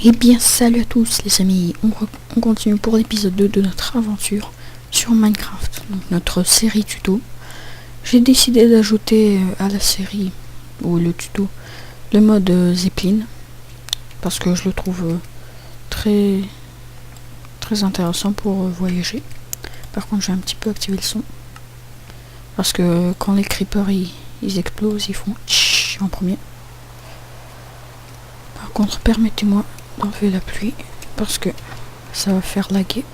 Eh bien salut à tous les amis, on continue pour l'épisode 2 de notre aventure sur Minecraft, donc notre série tuto. J'ai décidé d'ajouter à la série, ou le tuto, le mode Zeppelin, parce que je le trouve très intéressant pour voyager. Par contre j'ai un petit peu activé le son, parce que quand les creepers ils explosent, ils font tch en premier. Par contre permettez-moi d'enlever la pluie parce que ça va faire laguer.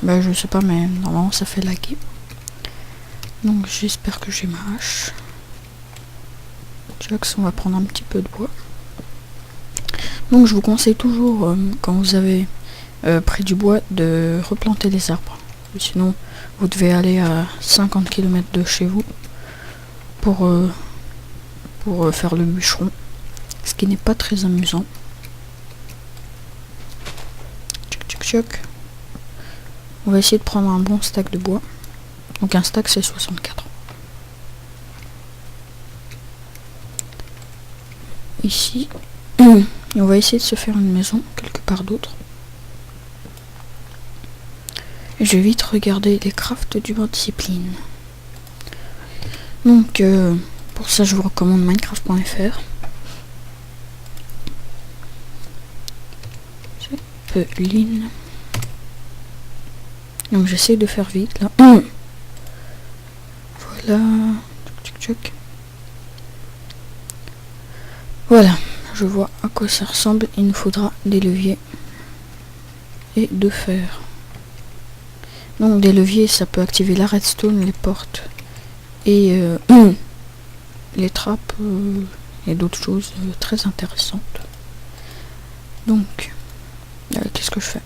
Bah je sais pas, mais normalement ça fait laguer. Donc j'espère que j'ai ma hache. Jax, on va prendre un petit peu de bois. Donc je vous conseille toujours quand vous avez pris du bois de replanter les arbres. Sinon vous devez aller à 50 km de chez vous pour faire le bûcheron, ce qui n'est pas très amusant. On va essayer de prendre un bon stack de bois. Donc un stack c'est 64. Ici. Et on va essayer de se faire une maison quelque part d'autre. Je vais vite regarder les crafts du mode discipline. Donc pour ça je vous recommande minecraft.fr. Zeppelin. Donc j'essaie de faire vite là. Voilà. Voilà, je vois à quoi ça ressemble. Il nous faudra des leviers et de fer. Donc des leviers, ça peut activer la redstone, les portes et les trappes et d'autres choses très intéressantes. Donc qu'est-ce que je fais?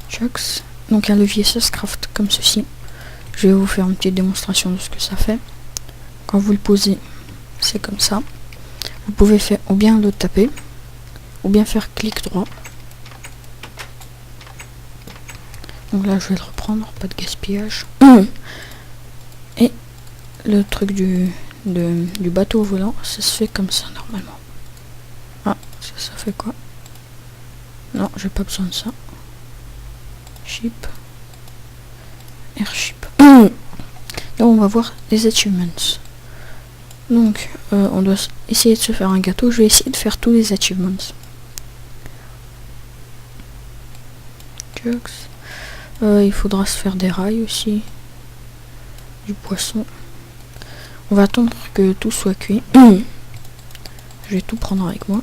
Jax. Donc un levier ça se craft comme ceci. Je vais vous faire une petite démonstration de ce que ça fait. Quand vous le posez, c'est comme ça. Vous pouvez faire ou bien le taper, ou bien faire clic droit. Donc là je vais le reprendre, pas de gaspillage. Et le truc du bateau volant, ça se fait comme ça normalement. Ah, ça fait quoi? Non, j'ai pas besoin de ça. Ship. Airship. Là on va voir les achievements. Donc on doit essayer de se faire un gâteau. Je vais essayer de faire tous les achievements. Il faudra se faire des rails aussi. Du poisson. On va attendre que tout soit cuit. Je vais tout prendre avec moi.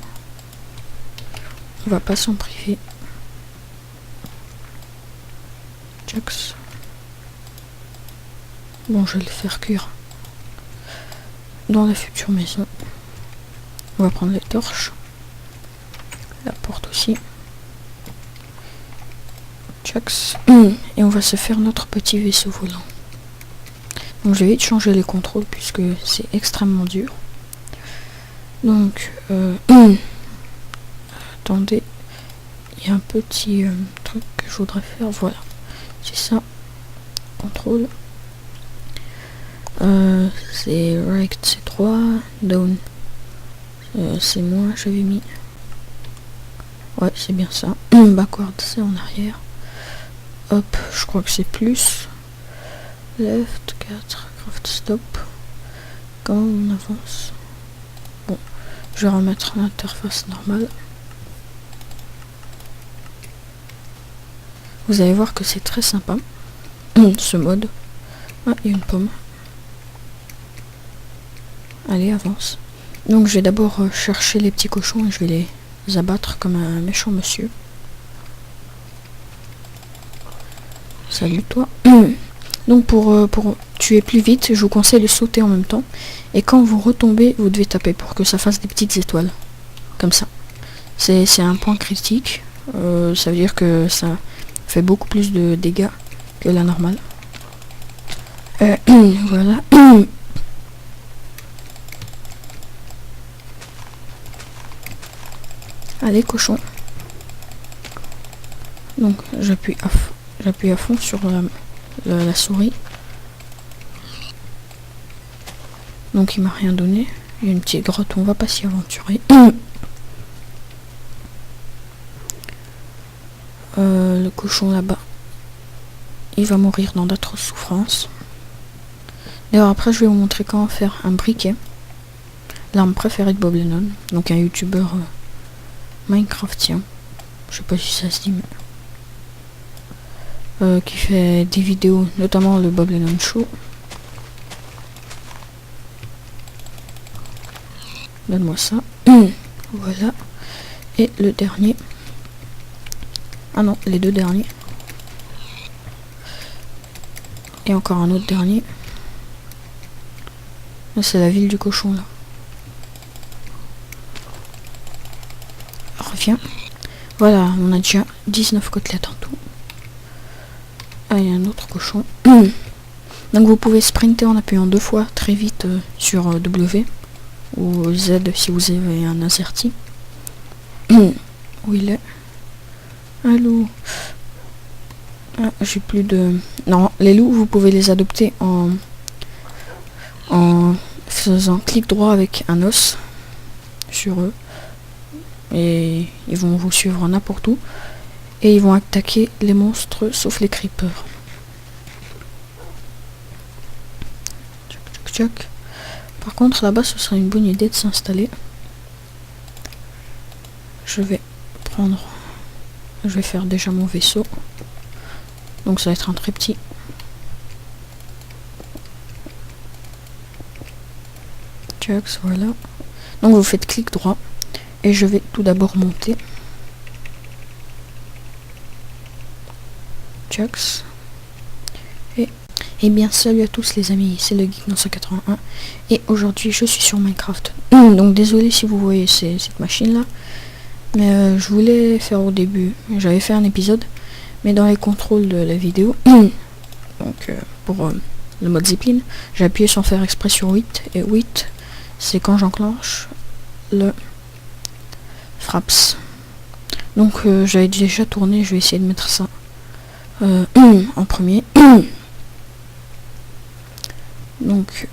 On va pas s'en priver. Jax. Bon, je vais le faire cuire dans la future maison. On va prendre les torches. La porte aussi. Jax. Et on va se faire notre petit vaisseau volant. Donc je vais vite changer les contrôles puisque c'est extrêmement dur. Donc attendez, il y a un petit truc que je voudrais faire. Voilà, c'est ça. Contrôle. C'est right, c'est 3, down c'est moi, j'avais mis. Ouais, c'est bien ça. Backward, c'est en arrière. Hop, je crois que c'est plus. Left, 4, craft stop. Quand on avance. Bon, je vais remettre l'interface normale. Vous allez voir que c'est très sympa, ce mode. Ah, il y a une pomme. Allez, avance. Donc je vais d'abord chercher les petits cochons et je vais les abattre comme un méchant monsieur. Salut toi. Donc pour tuer plus vite, je vous conseille de sauter en même temps. Et quand vous retombez, vous devez taper pour que ça fasse des petites étoiles. Comme ça. C'est un point critique. Ça veut dire que ça fait beaucoup plus de dégâts que la normale. Voilà. Allez cochon. Donc j'appuie à fond sur la souris. Donc il m'a rien donné. Il y a une petite grotte, on va pas s'y aventurer. Le cochon là-bas, il va mourir dans d'atroces souffrances. D'ailleurs après je vais vous montrer comment faire un briquet. L'arme préférée de Bob Lennon, donc un youtubeur minecraftien. Je sais pas si ça se dit, mais qui fait des vidéos, notamment le Bob Lennon Show. Donne-moi ça. Voilà. Et le dernier. Ah non, les deux derniers. Et encore un autre dernier. C'est la ville du cochon là. Reviens. Voilà, on a déjà 19 côtelettes en tout. Ah, il y a un autre cochon. Donc vous pouvez sprinter en appuyant 2 fois très vite sur W ou Z si vous avez un AZERTY. Où il est? Un loup. Ah, j'ai plus de... Non, les loups, vous pouvez les adopter en faisant clic droit avec un os sur eux. Et ils vont vous suivre n'importe où. Et ils vont attaquer les monstres, sauf les creepers. Tchoc, tchoc, tchoc. Par contre, là-bas, ce serait une bonne idée de s'installer. Je vais prendre... Je vais faire déjà mon vaisseau. Donc ça va être un très petit. Tchoc, voilà. Donc vous faites clic droit. Et je vais tout d'abord monter. Tchoc. Et bien salut à tous les amis, c'est le Geek 981 et aujourd'hui je suis sur Minecraft. Donc désolé si vous voyez cette machine là, mais je voulais faire au début, j'avais fait un épisode, mais dans les contrôles de la vidéo, donc pour le mode Zeppelin, j'ai appuyé sans faire exprès sur 8, et 8 c'est quand j'enclenche le Fraps. Donc j'avais déjà tourné, je vais essayer de mettre ça en premier. Donc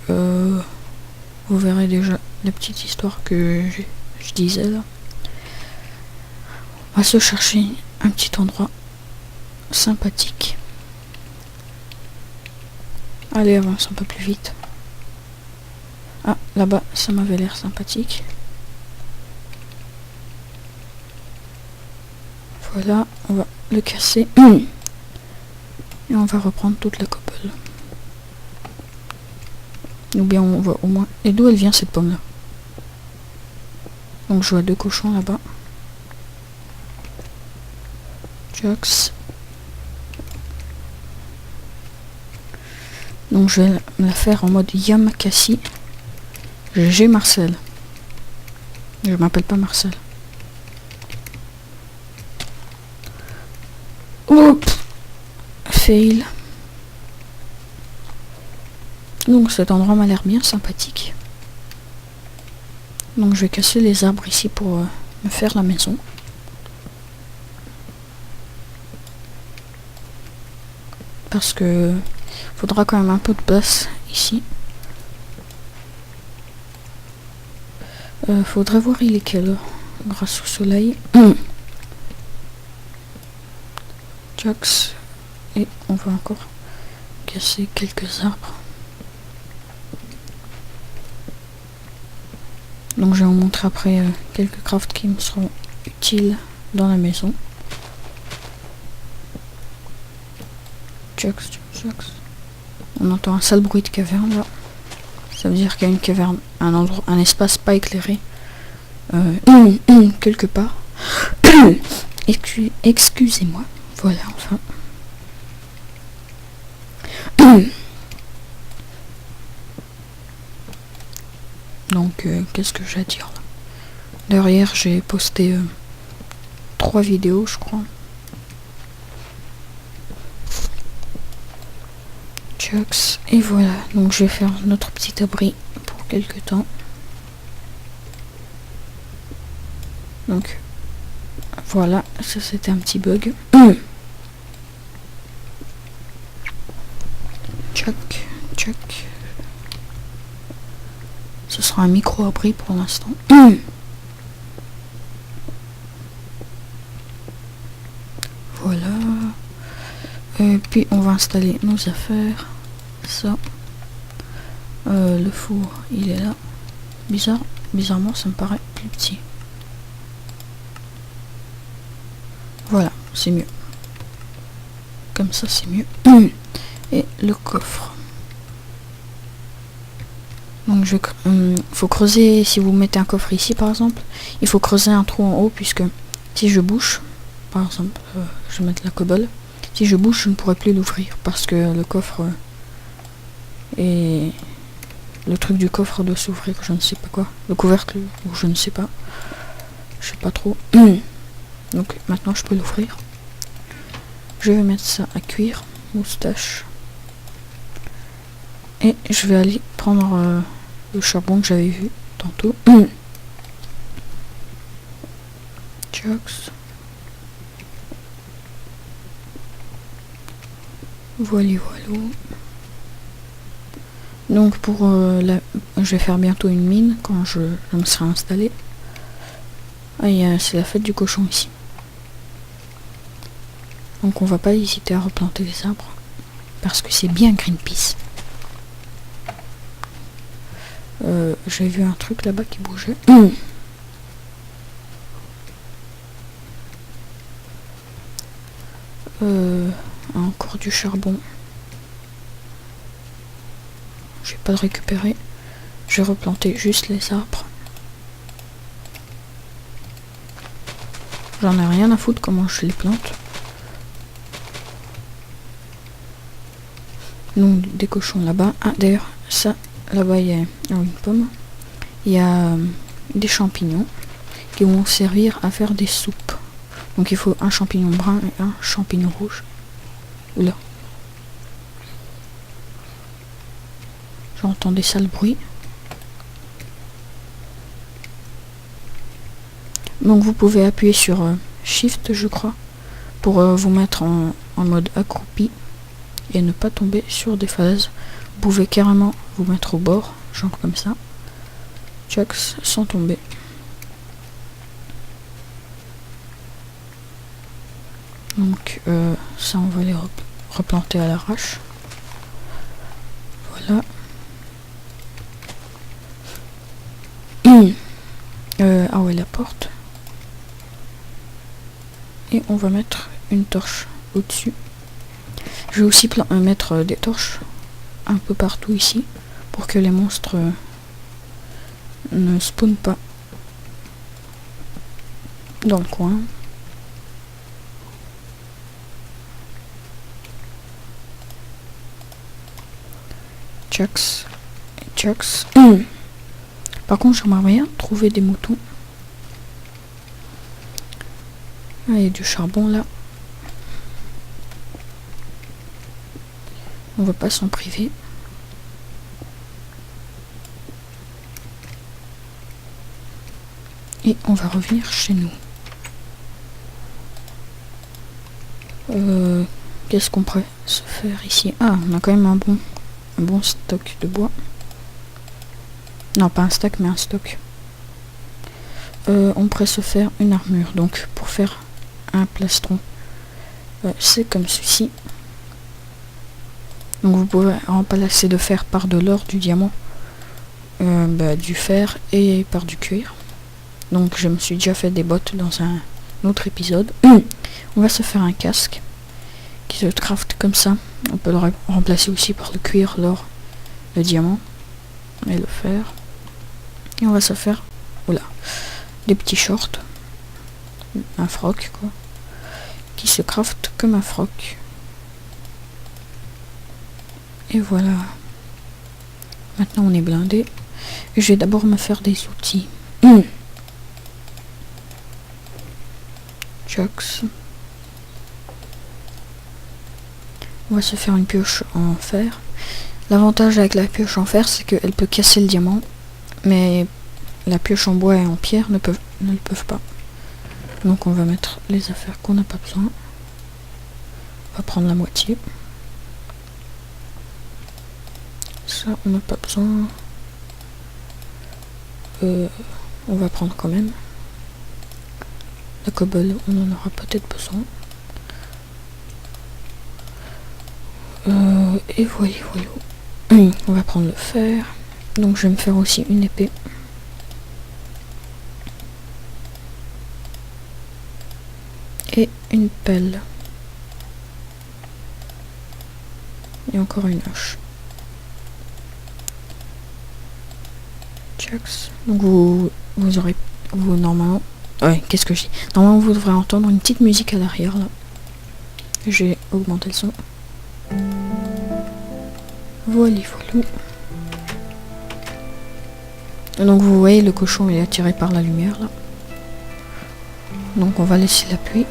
vous verrez déjà la petite histoire que je disais là. On va se chercher un petit endroit sympathique. Allez, avance un peu plus vite. Ah, là-bas, ça m'avait l'air sympathique. Voilà, on va le casser. Et on va reprendre toute la cobble. Ou bien on va au moins... Et d'où elle vient cette pomme là? Donc je vois 2 cochons là-bas. Jox. Donc je vais me la faire en mode Yamakasi. GG Marcel. Je m'appelle pas Marcel. Oups. Fail. Donc cet endroit m'a l'air bien sympathique. Donc je vais casser les arbres ici pour me faire la maison. Parce que faudra quand même un peu de place ici. Faudrait voir il est quelle heure grâce au soleil. Jox. Et on va encore casser quelques arbres. Donc je vais vous montrer après quelques crafts qui me seront utiles dans la maison. Jox, Jox. On entend un sale bruit de caverne là. Ça veut dire qu'il y a une caverne, un endroit, un espace pas éclairé quelque part. Excusez-moi. Voilà, enfin. Donc qu'est-ce que j'ai à dire là? Derrière j'ai posté 3 vidéos je crois. Jox. Et voilà, donc je vais faire notre petit abri pour quelques temps. Donc voilà, ça c'était un petit bug. Choc, choc. Ce sera sur un micro-abri pour l'instant. Voilà. Et puis on va installer nos affaires. Ça. Le four, il est là. Bizarrement, ça me paraît plus petit. Voilà, c'est mieux. Comme ça, c'est mieux. Et le coffre. Donc faut creuser, si vous mettez un coffre ici par exemple, il faut creuser un trou en haut, puisque si je bouge, par exemple, je vais mettre la cobble, si je bouge je ne pourrai plus l'ouvrir, parce que le coffre et le truc du coffre doit s'ouvrir, je ne sais pas quoi, le couvercle, ou je ne sais pas trop. Donc maintenant je peux l'ouvrir. Je vais mettre ça à cuire, moustache. Et je vais aller prendre le charbon que j'avais vu tantôt. Chox. Voilà. Donc pour je vais faire bientôt une mine quand je me serai installé. Ah, c'est la fête du cochon ici. Donc on va pas hésiter à replanter les arbres. Parce que c'est bien Greenpeace. J'ai vu un truc là-bas qui bougeait. Encore du charbon. Je vais pas le récupérer. Je vais replanter juste les arbres. J'en ai rien à foutre comment je les plante. Donc des cochons là-bas. Ah d'ailleurs ça là-bas il y a une pomme. Il y a des champignons qui vont servir à faire des soupes. Donc il faut un champignon brun et un champignon rouge. Oula. J'entends des sales bruits. Donc vous pouvez appuyer sur Shift je crois pour vous mettre en mode accroupi et ne pas tomber sur des falaises. Vous pouvez carrément vous mettre au bord, genre comme ça. Chox, sans tomber. Donc ça on va les replanter à l'arrache. Voilà. Ah ouais, la porte. Et on va mettre une torche au-dessus. Je vais aussi mettre des torches un peu partout ici pour que les monstres ne spawnent pas dans le coin. Chox. Par contre j'aimerais bien trouver des moutons. Ah, il y a du charbon là. On va pas s'en priver. Et on va revenir chez nous. Qu'est-ce qu'on pourrait se faire ici? Ah, on a quand même un bon stock de bois. Non, pas un stack, mais un stock. On pourrait se faire une armure. Donc, pour faire un plastron, c'est comme ceci. Donc, vous pouvez remplacer de fer par de l'or, du diamant, du fer et par du cuir. Donc, je me suis déjà fait des bottes dans un autre épisode. On va se faire un casque qui se craft comme ça. On peut le remplacer aussi par le cuir, l'or, le diamant et le fer. Et on va se faire des petits shorts, un froc quoi, qui se craft comme un froc. Et voilà. Maintenant on est blindé. Et je vais d'abord me faire des outils. Chox. On va se faire une pioche en fer. L'avantage avec la pioche en fer, c'est qu'elle peut casser le diamant, mais la pioche en bois et en pierre ne le peuvent pas. Donc on va mettre les affaires qu'on n'a pas besoin. On va prendre la moitié. Ça on n'a pas besoin. on va prendre quand même. La cobble, on en aura peut-être besoin. Et voilà. On va prendre le fer. Donc je vais me faire aussi une épée. Et une pelle. Et encore une hache. Donc vous aurez normalement, ouais, qu'est-ce que je dis, normalement vous devrez entendre une petite musique à l'arrière là. J'ai augmenté le son. Voilà. Donc vous voyez le cochon est attiré par la lumière là. Donc on va laisser la pluie.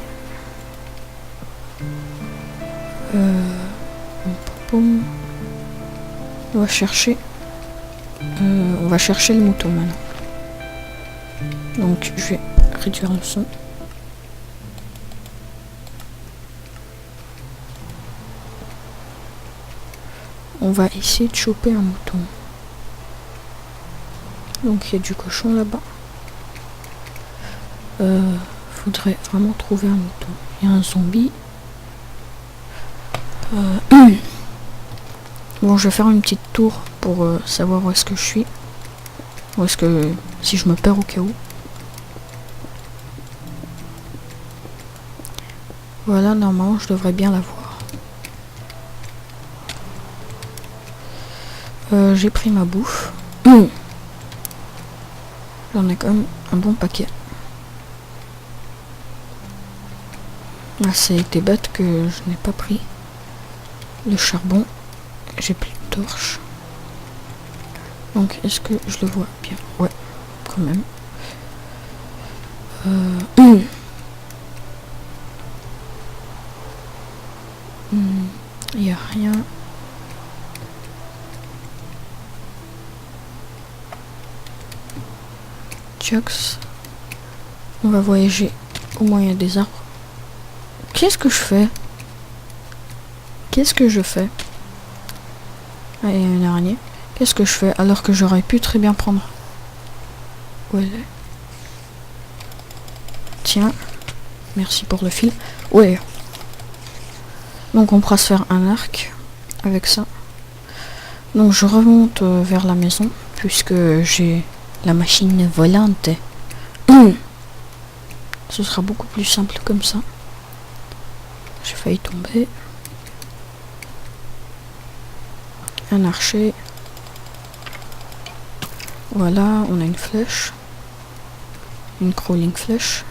On va chercher le mouton maintenant. Donc je vais réduire le son. On va essayer de choper un mouton. Donc il y a du cochon là-bas. Faudrait vraiment trouver un mouton. Il y a un zombie. Bon, je vais faire une petite tour pour savoir où est-ce que je suis. Où est-ce que... si je me perds au cas où. Voilà, normalement, je devrais bien la voir. J'ai pris ma bouffe. J'en ai quand même un bon paquet. Ah, ça a été bête que je n'ai pas pris le charbon. J'ai plus de torches. Donc, est-ce que je le vois bien? Ouais, quand même. Il n'y a rien. Jux. On va voyager au moyen des arbres. Qu'est-ce que je fais? Qu'est-ce que je fais? Ah, il y a une araignée. Qu'est-ce que je fais alors que j'aurais pu très bien prendre? Ouais. Tiens. Merci pour le fil. Ouais. Donc on pourra se faire un arc avec ça. Donc je remonte vers la maison puisque j'ai la machine volante. Ce sera beaucoup plus simple comme ça. J'ai failli tomber. Un archer. Voilà, on a une flèche. Une crawling flèche.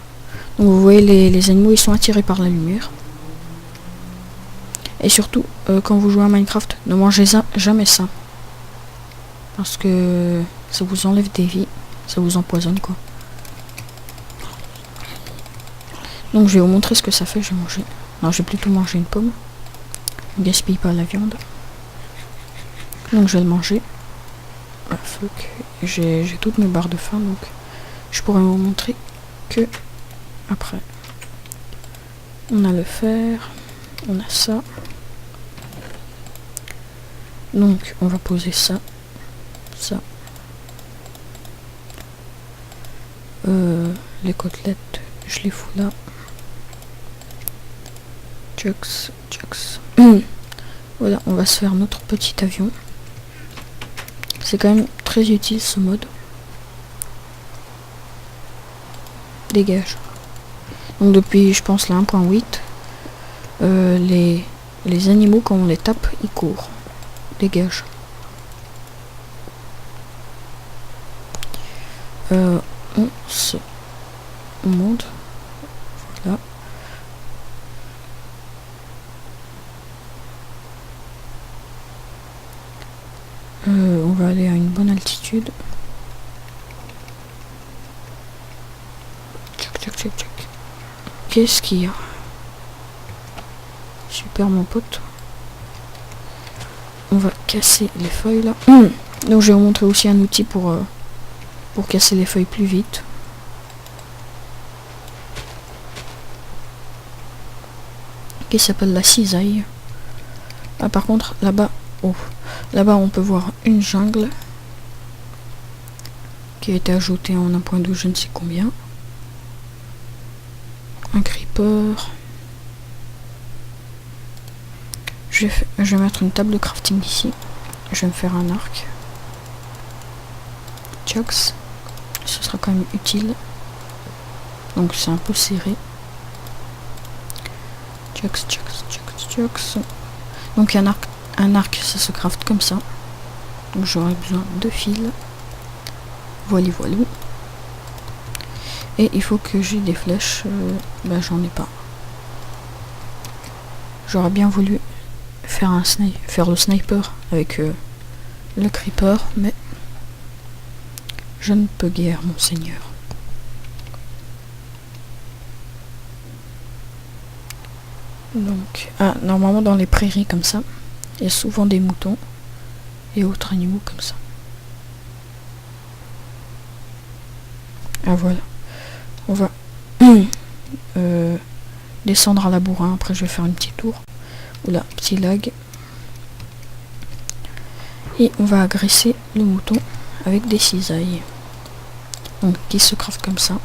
Donc vous voyez les animaux, ils sont attirés par la lumière. Et surtout, quand vous jouez à Minecraft, ne mangez jamais ça. Parce que ça vous enlève des vies. Ça vous empoisonne quoi. Donc je vais vous montrer ce que ça fait, je vais manger. Non, je vais plutôt manger une pomme. Ne gaspille pas la viande. Donc je vais le manger. Ah, fuck. J'ai toutes mes barres de faim, donc je pourrais vous montrer que après. On a le fer. On a ça. Donc on va poser ça. Ça. Les côtelettes, je les fous là. Jux. Voilà, on va se faire notre petit avion. C'est quand même très utile ce mode. Dégage. Donc depuis, je pense, la 1.8, les animaux, quand on les tape, ils courent. Dégage. On se monte. Voilà. On va aller à une bonne altitude. Tchac. Qu'est-ce qu'il y a? Super mon pote. On va casser les feuilles là. Donc je vais vous montrer aussi un outil pour casser les feuilles plus vite. Qui s'appelle la cisaille. Ah par contre là-bas, là-bas on peut voir une jungle qui a été ajouté en 1.12 je ne sais combien. Un creeper. Je vais mettre une table de crafting ici. Je vais me faire un arc. Chox. Ce sera quand même utile. Donc c'est un peu serré. Chox. Donc un arc ça se craft comme ça. Donc j'aurai besoin de fils. Voilà. Et il faut que j'ai des flèches. J'en ai pas. J'aurais bien voulu faire le sniper avec le creeper, mais je ne peux guère, mon seigneur. Donc, normalement dans les prairies comme ça, il y a souvent des moutons et autres animaux comme ça. Ah voilà. On va descendre à la bourrin. Après je vais faire une petite tour. Oula, petit lag. Et on va agresser le mouton avec des cisailles. Donc qui se craft comme ça.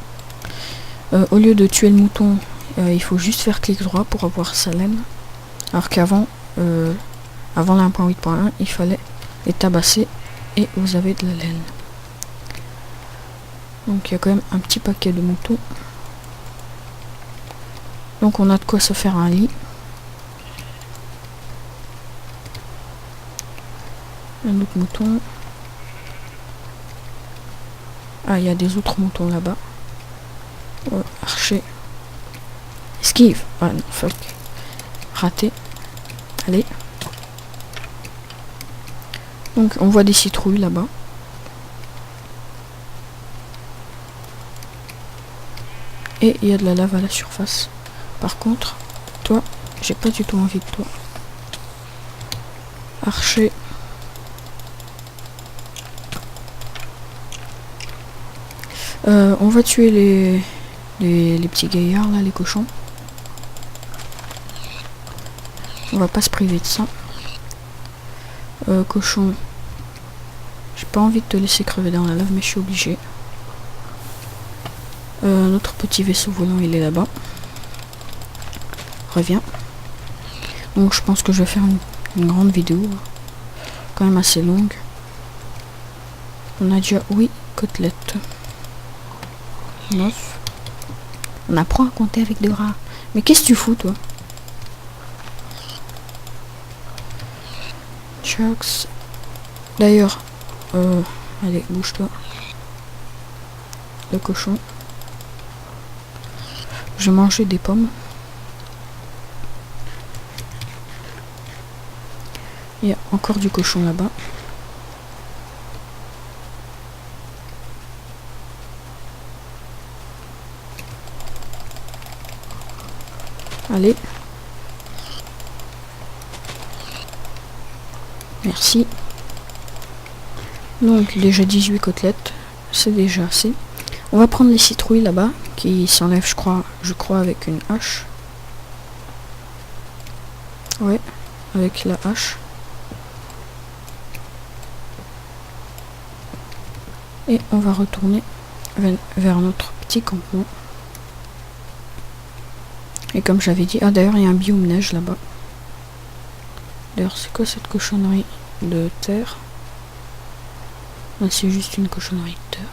Au lieu de tuer le mouton, il faut juste faire clic droit pour avoir sa laine. Alors qu'avant, avant la 1.8.1, il fallait les tabasser et vous avez de la laine. Donc il y a quand même un petit paquet de moutons. Donc on a de quoi se faire un lit. Un autre mouton. Ah, il y a des autres moutons là-bas. Oh, archer. Esquive. Ah non, fuck. Raté. Allez. Donc on voit des citrouilles là-bas. Et il y a de la lave à la surface. Par contre, toi, j'ai pas du tout envie de toi. Archer. On va tuer les petits gaillards là, les cochons. On va pas se priver de ça. Cochon. J'ai pas envie de te laisser crever dans la lave, mais je suis obligé. Notre petit vaisseau volant, il est là-bas. Reviens. Donc je pense que je vais faire une grande vidéo. Quand même assez longue. On a déjà 8 côtelettes. 9. On apprend à compter avec des rats. Mais qu'est-ce que tu fous, toi? Chox. D'ailleurs, allez, bouge-toi. Le cochon. Je vais manger des pommes. Il y a encore du cochon là-bas. Allez. Merci. Donc déjà 18 côtelettes. C'est déjà assez. On va prendre les citrouilles là-bas. Qui s'enlèvent je crois avec une hache. Ouais. Avec la hache. Et on va retourner vers notre petit campement. Et comme j'avais dit, d'ailleurs il y a un biome neige là-bas. D'ailleurs c'est quoi cette cochonnerie de terre? C'est juste une cochonnerie de terre.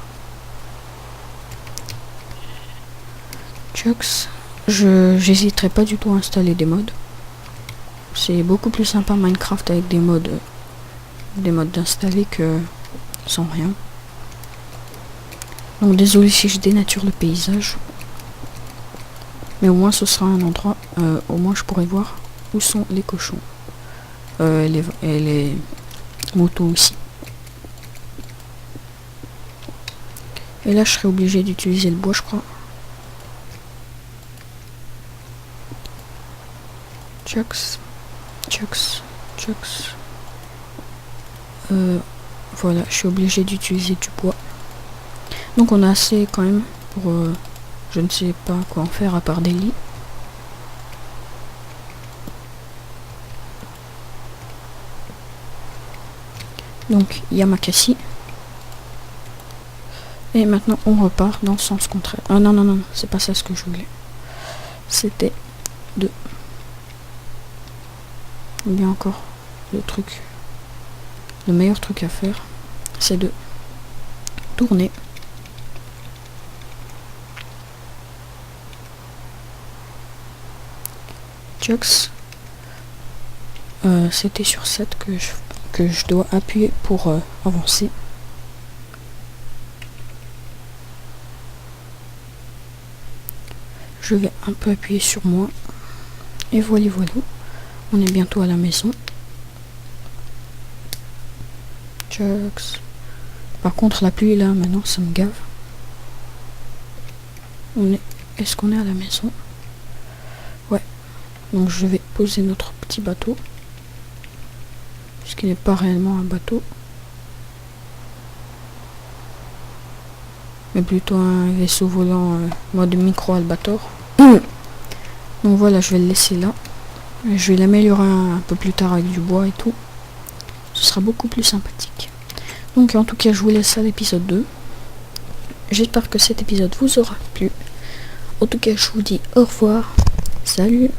Chox, j'hésiterai pas du tout à installer des mods. C'est beaucoup plus sympa Minecraft avec des mods d'installer que sans rien. Donc désolé si je dénature le paysage. Mais au moins ce sera un endroit, au moins je pourrai voir où sont les cochons. Et les moutons aussi. Et là je serai obligé d'utiliser le bois je crois. Chox. Voilà, je suis obligé d'utiliser du bois. Donc on a assez quand même pour... je ne sais pas quoi en faire à part des lits. Donc Yamakasi. Et maintenant on repart dans le sens contraire. Ah non, non, non, c'est pas ça ce que je voulais. C'était de... Il y a encore le truc. Le meilleur truc à faire, c'est de tourner. Jux. C'était sur 7 que je dois appuyer pour avancer. Je vais un peu appuyer sur moi. Et voilà, voilà. On est bientôt à la maison. Jux. Par contre, la pluie là, maintenant, ça me gave. Est-ce qu'on est à la maison? Ouais. Donc je vais poser notre petit bateau. Puisqu'il n'est pas réellement un bateau. Mais plutôt un vaisseau volant mode micro Albator. Donc voilà, je vais le laisser là. Je vais l'améliorer un peu plus tard avec du bois et tout. Ce sera beaucoup plus sympathique. Donc en tout cas, je vous laisse à l'épisode 2. J'espère que cet épisode vous aura plu. En tout cas, je vous dis au revoir. Salut!